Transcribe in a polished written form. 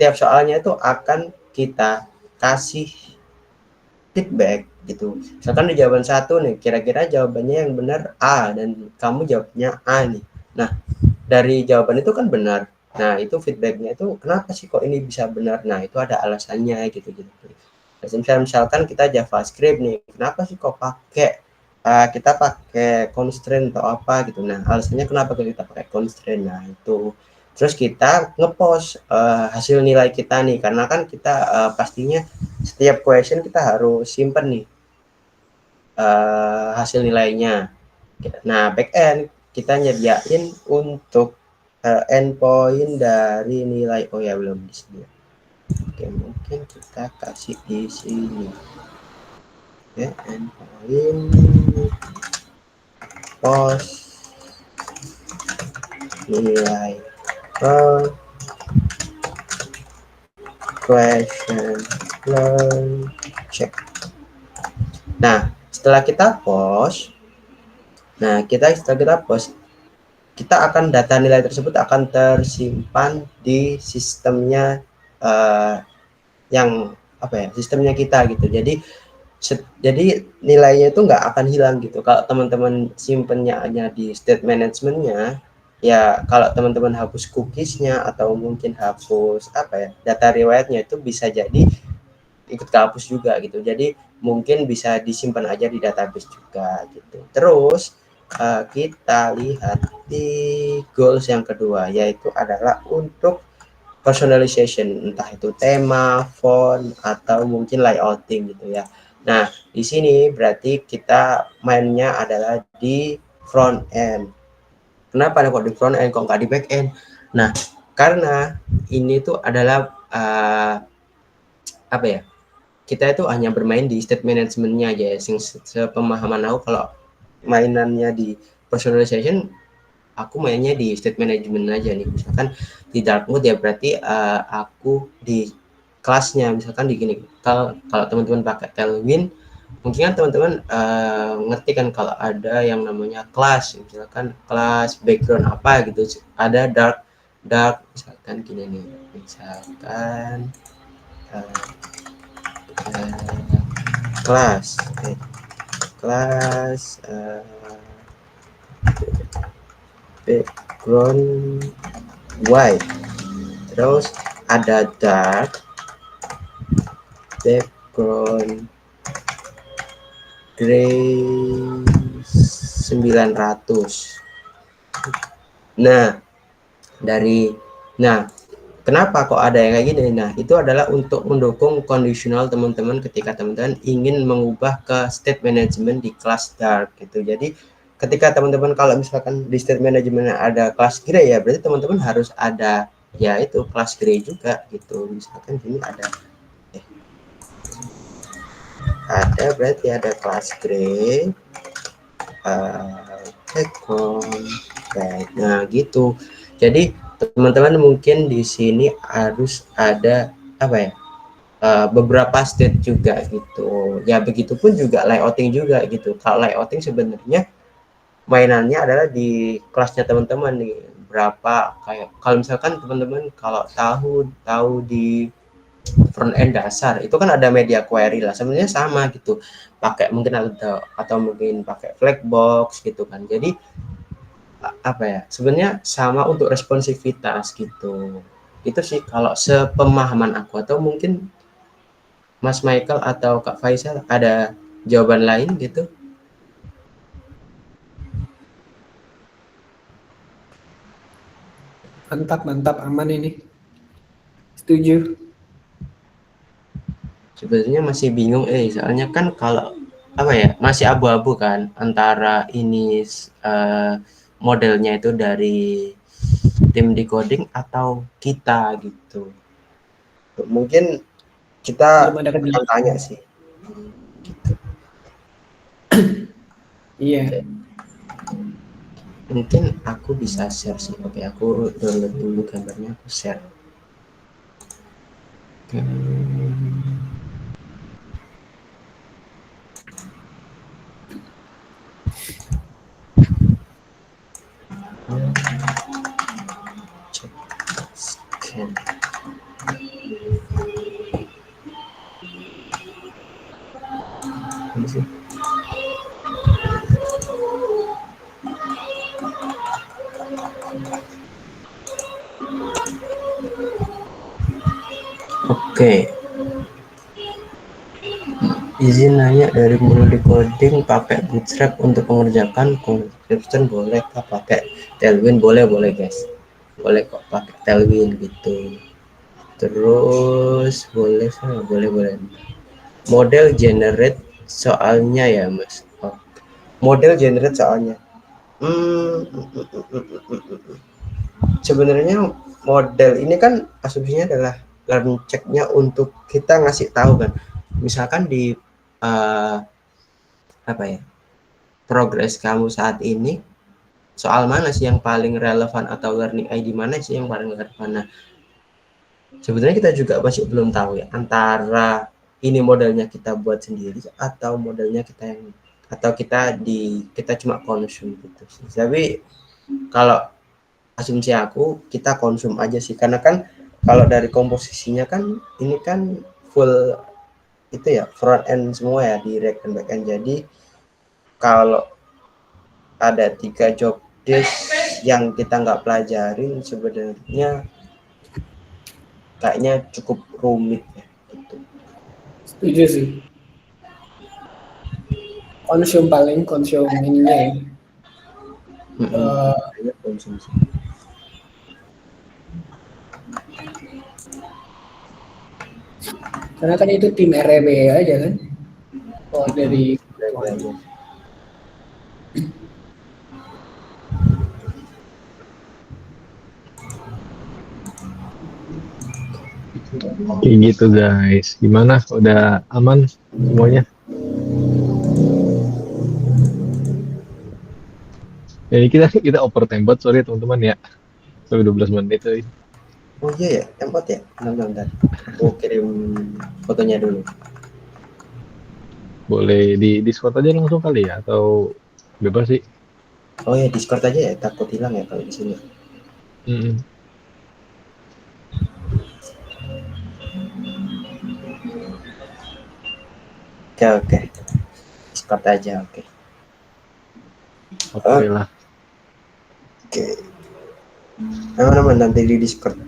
tiap soalnya itu akan kita kasih feedback gitu. Misalkan di jawaban satu nih, kira-kira jawabannya yang benar A dan kamu jawabnya A nih. Nah, dari jawaban itu kan benar. Nah, itu feedbacknya itu kenapa sih kok ini bisa benar? Nah, itu ada alasannya gitu-gitu. Misalkan kita JavaScript nih, kenapa sih kok kita pakai constraint atau apa gitu. Nah, alasannya kenapa kita pakai constraint. Nah, itu terus kita ngepost hasil nilai kita nih, karena kan kita pastinya setiap question kita harus simpen nih hasil nilainya. Nah, backend kita nyediain untuk endpoint dari nilai. Oh ya, belum di sini. Oke, mungkin kita kasih di sini. Oke, endpoint post nilai question learn check. Nah, setelah kita post, kita akan data nilai tersebut akan tersimpan di sistemnya yang apa ya, sistemnya kita gitu. Jadi nilainya itu nggak akan hilang gitu. Kalau teman-teman simpennya hanya di state managementnya, ya kalau teman-teman hapus cookiesnya atau mungkin hapus apa ya, data riwayatnya itu bisa jadi ikut kehapus juga gitu. Jadi mungkin bisa disimpan aja di database juga gitu. Terus kita lihat di goals yang kedua, yaitu adalah untuk personalization, entah itu tema, font, atau mungkin layouting gitu ya. Nah, di sini berarti kita mainnya adalah di front end. Kenapa kok di front end kok nggak di back end? Nah, karena ini tuh adalah apa ya? Kita itu hanya bermain di state managementnya aja ya. Sepemahaman aku, kalau mainannya di personalization, aku mainnya di state management aja nih. Misalkan di dark mode ya berarti aku di kelasnya, misalkan di gini. Kalau teman-teman pakai Tailwind, mungkin kan teman-teman ngerti kan kalau ada yang namanya kelas, misalkan kelas background apa gitu, ada dark dark misalkan gini nih, misalkan kelas kelas background white, terus ada dark background gray 900. Nah, kenapa kok ada yang kayak gini? Nah, itu adalah untuk mendukung kondisional teman-teman ketika teman-teman ingin mengubah ke state management di kelas dark gitu. Jadi ketika teman-teman kalau misalkan di state management ada kelas gray ya, berarti teman-teman harus ada ya itu kelas gray juga gitu. Misalkan sini ada berarti ada kelas gray background. Nah, gitu. Jadi teman-teman mungkin di sini harus ada apa ya, beberapa state juga gitu ya. Begitupun juga layouting juga gitu. Kalau layouting sebenarnya mainannya adalah di kelasnya teman-teman nih, berapa kayak kalau misalkan teman-teman kalau tahu di front end dasar itu kan ada media query lah, sebenarnya sama gitu, pakai mungkin atau mungkin pakai flagbox gitu kan. Jadi apa ya, sebenarnya sama untuk responsivitas gitu. Itu sih kalau sepemahaman aku, atau mungkin Mas Michael atau Kak Faisal ada jawaban lain gitu. Mantap, aman ini. Setuju. Sebenarnya masih bingung soalnya kan kalau apa ya, masih abu-abu kan antara ini modelnya itu dari tim decoding atau kita gitu. Mungkin kita Belum ada akan kejelasan. tanya sih. Iya. Oke. Mungkin aku bisa share sih. Oke, aku download dulu gambarnya, aku share. Oke. Cek scan. sih. Oke. Izin nanya, dari mulai coding pakai Bootstrap untuk mengerjakan conscription boleh kah pakai Tailwind? Boleh guys, boleh kok pakai Tailwind gitu. Terus boleh model generate soalnya ya mas. Oh, model generate soalnya sebenarnya model ini kan asumsinya adalah learn checknya untuk kita ngasih tahu kan, misalkan di apa ya, progres kamu saat ini soal mana sih yang paling relevan, atau learning ID mana sih yang paling relevan. Nah, sebenarnya kita juga masih belum tahu ya, antara ini modelnya kita buat sendiri atau modelnya kita yang, atau kita cuma konsum gitu sih. Tapi kalau asumsi aku kita konsum aja sih, karena kan kalau dari komposisinya kan ini kan full itu ya, front end semua ya, di React dan back end. Jadi kalau ada 3 job desk yang kita nggak pelajarin sebenarnya kayaknya cukup rumit ya gitu. Setuju sih. Konsum ininya ya. Konsumsi. Karena kan itu tim REB aja kan. Oh, dari Kayak gitu guys. Gimana? Udah aman semuanya? Jadi kita overtime banget, sorry teman-teman ya. Sampai 12 menit tuh. Oh iya ya, tempat ya. Bentar. Aku kirim fotonya dulu. Boleh di Discord aja langsung kali ya, atau bebas sih? Oh ya, Discord aja ya, takut hilang ya kalau di sini. Oke. Discord aja, oke. Oke lah. Oke. Teman-teman nanti di Discord